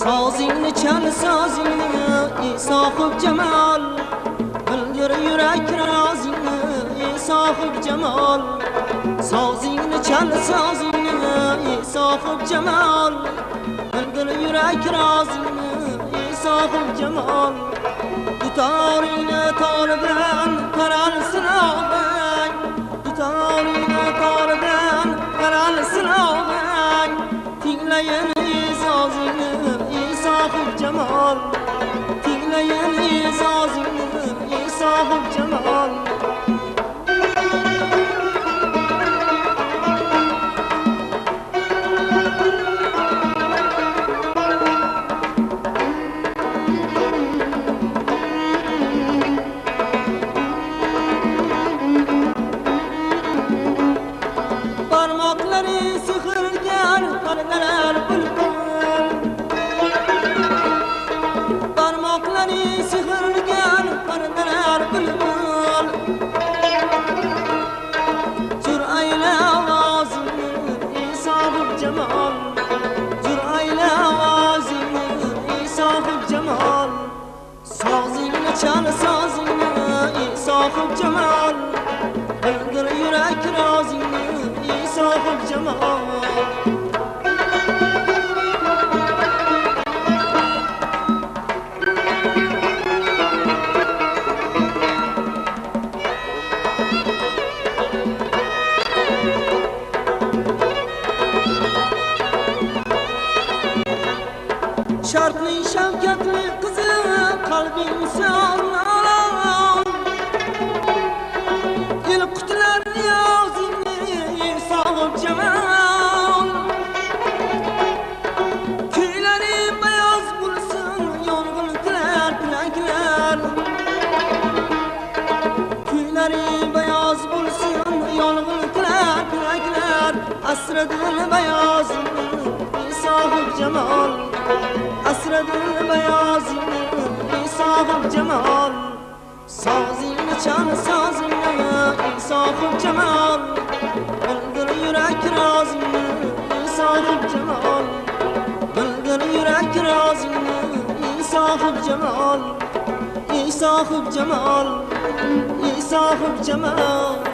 Sazingni çal sazingni sohib jamol bildir yurak razingni sohib jamol Sazingni çal sazingni sohib jamol bildir yurak razingni sohib jamol Dutoringni toridan qaral sinog'ing Dutoringni toridan qaral sinog'ing Tinglayin sazingni sohib jamol Tinglayin sazingni sohib jamol Barmoqlari sehrgar pardalar bulbul Barmoqlari sehrgar pardalar bulbul Jur ayla ovozingni sohib jamol Jur ayla ovozingni sohib jamol Sazingni chal sazingni sohib jamol Bildir yurak razingni sohib jamol Shartli shavkatli qizi qalbing sonalon El qutlar niyozingni sohib jamol Kuylari bayoz bo'lsin yong'in tilar tilaklar Kuylari bayoz bo'lsin yong'in tilar tilaklar Asradil bayozingni sohib jamol Asradil bayozingni sohib jamol Sazingni chal sazingni sohib jamol Bildir yurak razingni sohib jamol Bildir yurak razingni sohib jamol sohib jamol sohib jamol